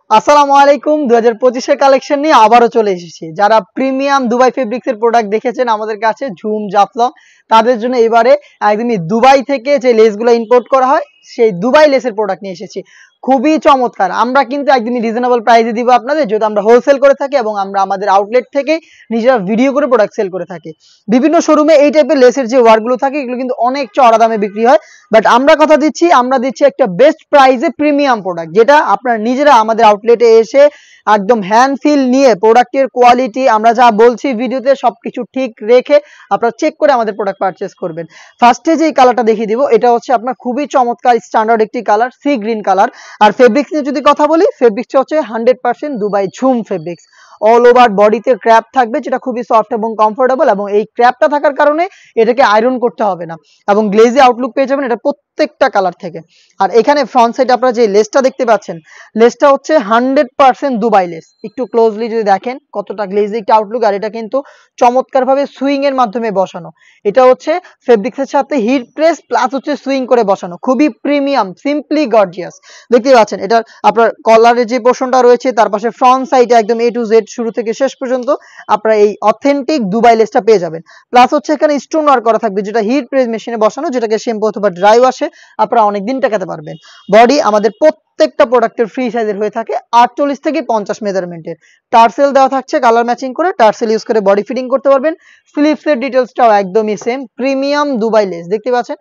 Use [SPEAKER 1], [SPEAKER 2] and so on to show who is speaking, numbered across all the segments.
[SPEAKER 1] আসসালামু আলাইকুম 2025 এর কালেকশন নিয়ে আবারও চলে এসেছি। যারা প্রিমিয়াম দুবাই ফেব্রিক্স এর প্রোডাক্ট দেখেছেন আমাদের কাছে ঝুম জাফলং, তাদের জন্য এবারে একদমই দুবাই থেকে যে লেসগুলো ইম্পোর্ট করা হয় সেই দুবাই লেসের প্রোডাক্ট নিয়ে এসেছি। খুবই চমৎকার। আমরা কিন্তু একদমই রিজনেবল প্রাইসে দিব আপনাদের, যেহেতু আমরা হোলসেল করে থাকি এবং আমরা আমাদের আউটলেট থেকে নিজেরা ভিডিও করে প্রোডাক্ট সেল করে থাকি। বিভিন্ন শোরুমে এই টাইপের লেসের যে ওয়ার্কগুলো থাকে এগুলো কিন্তু অনেক চড়া দামে বিক্রি হয়, বাট আমরা কথা দিচ্ছি, আমরা দিচ্ছি একটা বেস্ট প্রাইসে প্রিমিয়াম প্রোডাক্ট, যেটা আপনারা নিজেরা আমাদের আউটলেটে এসে একদম হ্যান্ড ফিল নিয়ে প্রোডাক্টের কোয়ালিটি আমরা যা বলছি ভিডিওতে সবকিছু ঠিক রেখে আপনারা চেক করে আমাদের প্রোডাক্ট পারচেস করবেন। ফার্স্টে যে কালারটা দেখিয়ে দিব এটা হচ্ছে আপনার খুবই চমৎকার স্ট্যান্ডার্ড একটি কালার, সি গ্রিন কালার। আর ফেব্রিক্স নিয়ে যদি কথা বলি, ফেব্রিক্সটা হচ্ছে 100% দুবাই ঝুম ফেব্রিক্স। অল ওভার বডিতে ক্র্যাপ থাকবে, যেটা খুবই সফট এবং কমফোর্টেবল, এবং এই ক্র্যাপটা থাকার কারণে এটাকে আয়রন করতে হবে না এবং গ্লেজি আউটলুক পেয়ে যাবেন এটা প্রত্যেকটা কালার থেকে। আর এখানে ফ্রন্ট সাইডে আপনারা যে লেসটা দেখতে পাচ্ছেন, লেসটা হচ্ছে 100% দুবাই লেস। একটু ক্লোজলি যদি দেখেন কতটা গ্লেজি একটা আউটলুক, আর এটা কিন্তু চমৎকার ভাবে সুইং এর মাধ্যমে বসানো। এটা হচ্ছে ফেব্রিক্সের সাথে হিট প্রেস প্লাস হচ্ছে সুইং করে বসানো, খুবই প্রিমিয়াম, সিম্পলি গর্জিয়াস। দেখতে পাচ্ছেন এটা আপনার কলারের যে পোর্শনটা রয়েছে, তার পাশে ফ্রন্ট সাইডে একদম এ টু জেড শুরু থেকে শেষ পর্যন্ত আপনারা এই অথেন্টিক দুবাই লেসটা পেয়ে যাবেন। প্লাস হচ্ছে এখানে স্টোন ওয়ার্ক করা থাকবে, যেটা হিট প্রেস মেশিনে বসানো, যেটাকে শ্যাম্পু অথবা ড্রাই ওয়াশে আপনারা অনেকদিন টেকাতে পারবেন। বডি আমাদের প্রত্যেকটা প্রোডাক্টের ফ্রি সাইজের হয়ে থাকে 48 থেকে 50 মেজারমেন্টের। টার্সেল দেওয়া থাকছে কালার ম্যাচিং করে, টার্সেল ইউজ করে বডি ফিটিং করতে পারবেন। স্লিভসের ডিটেলসটাও একদমই সেম, প্রিমিয়াম দুবাই লেস। দেখতে পাচ্ছেন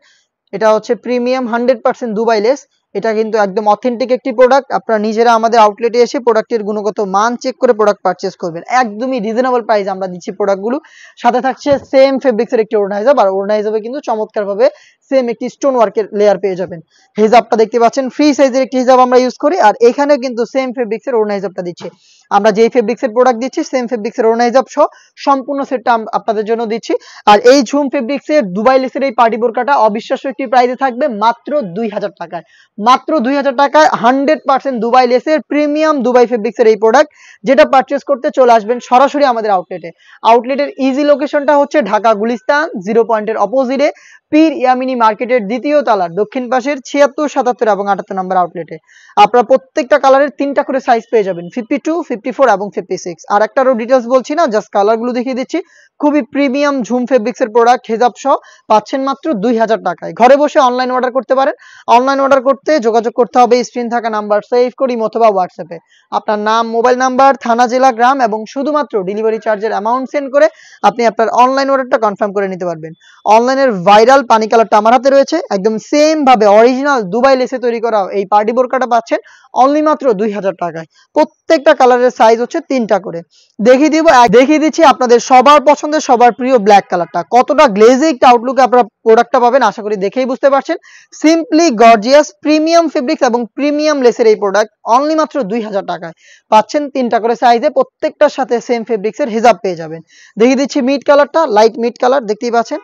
[SPEAKER 1] এটা হচ্ছে প্রিমিয়াম 100% দুবাই লেস। এটা কিন্তু একদম অথেন্টিক একটি প্রোডাক্ট। আপনারা নিজেরা আমাদের আউটলেটে এসে প্রোডাক্টের গুণগত মান চেক করে প্রোডাক্ট পারচেস করবেন। একদমই রিজনেবল প্রাইস আমরা দিচ্ছি প্রোডাক্টগুলো। সাথে থাকছে সেম ফেব্রিক্সের একটি ওড়না হিজাব, আর ওড়না হিজাবে কিন্তু চমৎকারভাবে সেম একটি স্টোন ওয়ার্কের লেয়ার পেয়ে যাবেন। হিজাবটা দেখতে পাচ্ছেন ফ্রি সাইজের একটি হিজাব আমরা ইউজ করি, আর এখানে কিন্তু সেম ফেব্রিক্সের ওড়না হিজাবটা দিচ্ছি। আমরা যেই ফেব্রিক্সের প্রোডাক্ট দিচ্ছি সেম ফেব্রিক্সের ওড়না হিজাব সহ সম্পূর্ণ সেটটা আপনাদের জন্য দিচ্ছি। আর এই ঝুম ফেব্রিক্সের দুবাই লেসের এই পার্টি বোরকাটা অবিশ্বাস্য একটি প্রাইসে থাকবে মাত্র 2000 টাকায়। মাত্র 2000 টাকায় 100% দুবাই লেসের প্রিমিয়াম দুবাই ফেব্রিক্সের এই প্রোডাক্ট, যেটা পারচেস করতে চলে আসবেন সরাসরি আমাদের আউটলেটে। আউটলেটের ইজি লোকেশনটা হচ্ছে ঢাকা গুলিস্তান 0 পয়েন্টের অপোজিটে পীর ইয়ামিনী মার্কেটের দ্বিতীয় তলার দক্ষিণ পাশের 76, 77 এবং 78 নম্বর আউটলেটে। আপনারা প্রত্যেকটা কালারের 3টা করে সাইজ পেয়ে যাবেন, 52, 54 এবং 56। আর একটারও ডিটেলস বলছি না, জাস্ট কালারগুলো দেখিয়ে দিচ্ছি। খুবই প্রিমিয়াম ঝুম ফেব্রিক্সের প্রোডাক্ট হিজাব সহ পাচ্ছেন মাত্র 2000 টাকায়। ঘরে বসে অনলাইন অর্ডার করতে পারেন। অনলাইন অর্ডার করতে যোগাযোগ করতে হবে স্ক্রিন থাকা নাম্বার সেভ করি অথবা হোয়াটসঅ্যাপে আপনার নাম, মোবাইল নাম্বার, থানা, জেলা, গ্রাম এবং শুধুমাত্র ডেলিভারি চার্জের অ্যামাউন্ট সেন্ড করে আপনি আপনার অনলাইন অর্ডারটা কনফার্ম করে নিতে পারবেন। অনলাইনের ভাইরাল পানি কালারটা আমার হাতে রয়েছে, একদম সেম ভাবে অরিজিনাল দুবাই লেসে তৈরি করা এই পার্টি বোরকাটা পাচ্ছেন অনলি মাত্র 2000 টাকায়। প্রত্যেকটা কালারের সাইজ হচ্ছে 3টা করে। দেখিয়ে দিচ্ছি আপনাদের সবার পছন্দের সবার প্রিয় ব্ল্যাক কালারটা। কতটা গ্লেজি একটা আউটলুকে আপনারা প্রোডাক্টটা পাবেন আশা করি দেখেই বুঝতে পারছেন। সিম্পলি গর্জিয়াস প্রিমিয়াম ফেব্রিক্স এবং প্রিমিয়াম লেসের এই প্রোডাক্ট অনলি মাত্র 2000 টাকায় পাচ্ছেন 3টা করে সাইজে, প্রত্যেকটার সাথে সেম ফেব্রিক্সের হিজাব পেয়ে যাবেন। দেখিয়ে দিচ্ছি মিড কালারটা, লাইট মিড কালার। দেখতেই পাচ্ছেন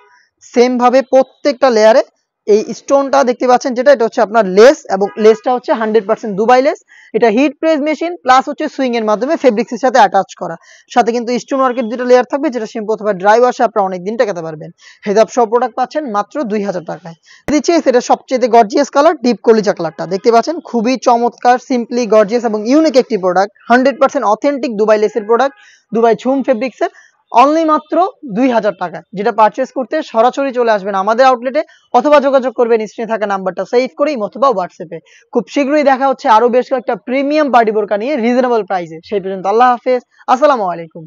[SPEAKER 1] সেম ভাবে প্রত্যেকটা লেয়ারে এই স্টোনটা দেখতে পাচ্ছেন, যেটা এটা হচ্ছে আপনার লেস, এবং লেসটা হচ্ছে 100% দুবাই লেস। এটা হিট প্রেস মেশিন প্লাস হচ্ছে সুইং এর মাধ্যমে ফেব্রিক্সের সাথে অ্যাটাচ করা। সাথে কিন্তু স্টোন ওয়ার্কের দুটো লেয়ার থাকবে, যেটা শ্যাম্পু অথবা ড্রাই ওয়াশে আপনারা অনেকদিন টেকাতে পারবেন। হেজাব সব প্রোডাক্ট পাচ্ছেন মাত্র 2000 টাকায়। দিচ্ছি সেটা সবচেয়ে গর্জিয়াস কালার, ডিপ কলিজা কালারটা। দেখতে পাচ্ছেন খুবই চমৎকার, সিম্পলি গর্জিয়াস এবং ইউনিক একটি প্রোডাক্ট। 100% অথেন্টিক দুবাই লেসের প্রোডাক্ট, দুবাই ঝুম ফেব্রিক্সের অনলি মাত্র 2000 টাকায়, যেটা পারচেস করতে সরাসরি চলে আসবেন আমাদের আউটলেটে অথবা যোগাযোগ করবেন স্ক্রিনে থাকা নাম্বারটা সেভ করেই অথবা হোয়াটসঅ্যাপে। খুব শীঘ্রই দেখা হচ্ছে আরো বেশ কয়েকটা প্রিমিয়াম পার্টি বোরকা নিয়ে রিজনেবল প্রাইসে। সেই পর্যন্ত আল্লাহ হাফেজ, আসসালামু আলাইকুম।